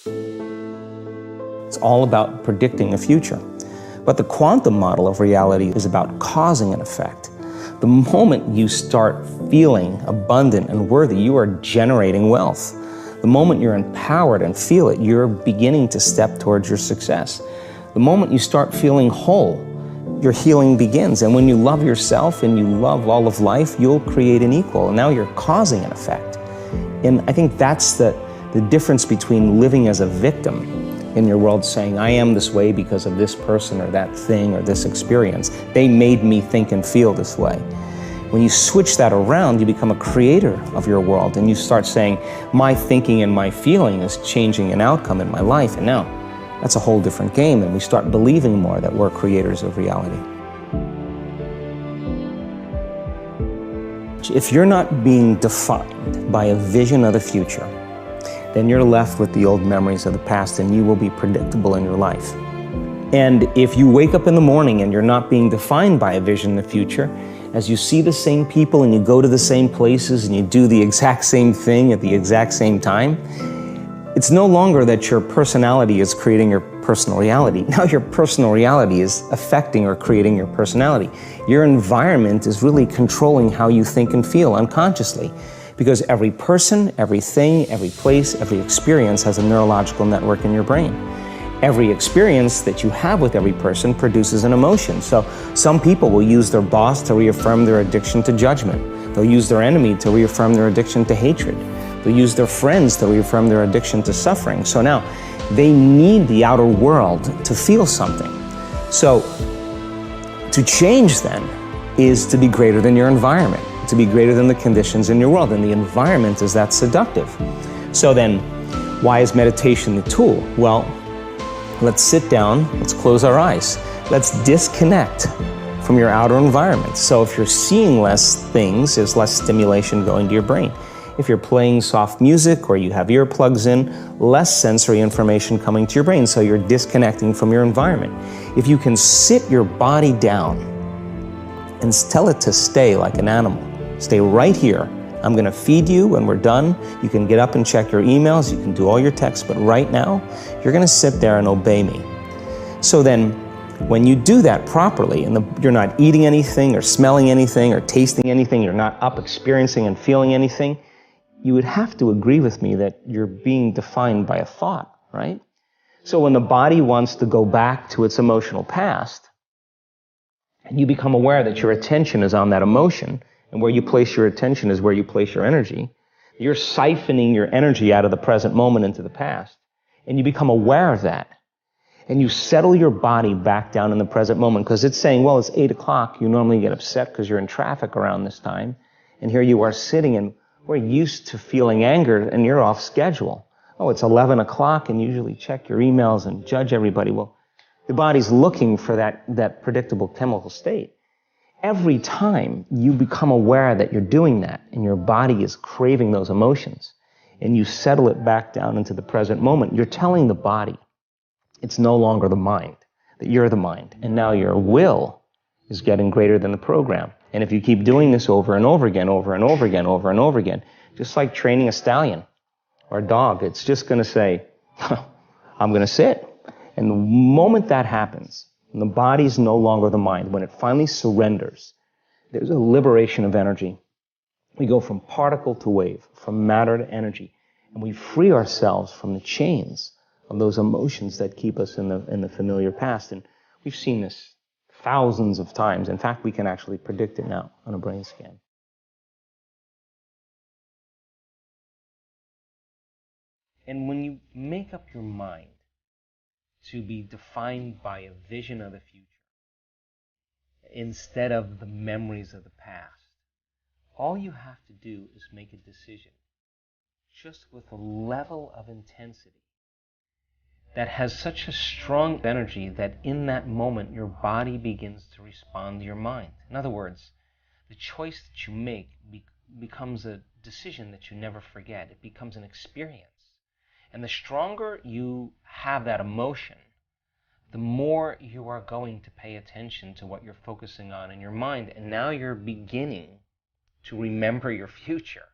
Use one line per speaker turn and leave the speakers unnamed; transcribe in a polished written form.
It's all about predicting the future. But the quantum model of reality is about causing an effect. The moment you start feeling abundant and worthy, you are generating wealth. The moment you're empowered and feel it, you're beginning to step towards your success. The moment you start feeling whole, your healing begins. And when you love yourself and you love all of life, you'll create an equal. And now you're causing an effect. And I think that's the difference between living as a victim in your world, saying, I am this way because of this person or that thing or this experience. They made me think and feel this way. When you switch that around, you become a creator of your world, and you start saying, my thinking and my feeling is changing an outcome in my life. And now that's a whole different game, and we start believing more that we're creators of reality. If you're not being defined by a vision of the future, then you're left with the old memories of the past, and you will be predictable in your life. And if you wake up in the morning and you're not being defined by a vision of the future, as you see the same people and you go to the same places and you do the exact same thing at the exact same time, it's no longer that your personality is creating your personal reality. Now your personal reality is affecting or creating your personality. Your environment is really controlling how you think and feel unconsciously, because every person, everything, every place, every experience has a neurological network in your brain. Every experience that you have with every person produces an emotion. So some people will use their boss to reaffirm their addiction to judgment. They'll use their enemy to reaffirm their addiction to hatred. They'll use their friends to reaffirm their addiction to suffering. So now they need the outer world to feel something. So to change then is to be greater than your environment, to be greater than the conditions in your world. And the environment is that seductive. So then why is meditation the tool? Well, let's sit down, let's close our eyes. Let's disconnect from your outer environment. So if you're seeing less things, there's less stimulation going to your brain. If you're playing soft music or you have earplugs in, less sensory information coming to your brain, so you're disconnecting from your environment. If you can sit your body down and tell it to stay like an animal, stay right here. I'm gonna feed you when we're done. You can get up and check your emails, you can do all your texts, but right now, you're gonna sit there and obey me. So then, when you do that properly, and you're not eating anything or smelling anything or tasting anything, you're not up experiencing and feeling anything, you would have to agree with me that you're being defined by a thought, right? So when the body wants to go back to its emotional past, and you become aware that your attention is on that emotion, and where you place your attention is where you place your energy, you're siphoning your energy out of the present moment into the past, and you become aware of that. And you settle your body back down in the present moment, because it's saying, well, it's 8 o'clock. You normally get upset because you're in traffic around this time. And here you are sitting, and we're used to feeling anger, and you're off schedule. Oh, it's 11 o'clock, and you usually check your emails and judge everybody. Well, the body's looking for that predictable chemical state. Every time you become aware that you're doing that, and your body is craving those emotions, and you settle it back down into the present moment, you're telling the body, it's no longer the mind, that you're the mind. And now your will is getting greater than the program. And if you keep doing this over and over again, over and over again, over and over again, just like training a stallion or a dog, it's just going to say, I'm going to sit. And the moment that happens, and the body's no longer the mind, when it finally surrenders, there's a liberation of energy. We go from particle to wave, from matter to energy, and we free ourselves from the chains of those emotions that keep us in the familiar past. And we've seen this thousands of times. In fact, we can actually predict it now on a brain scan. And when you make up your mind to be defined by a vision of the future instead of the memories of the past, all you have to do is make a decision just with a level of intensity that has such a strong energy that in that moment your body begins to respond to your mind. In other words, the choice that you make becomes a decision that you never forget. It becomes an experience. And the stronger you have that emotion, the more you are going to pay attention to what you're focusing on in your mind. And now you're beginning to remember your future.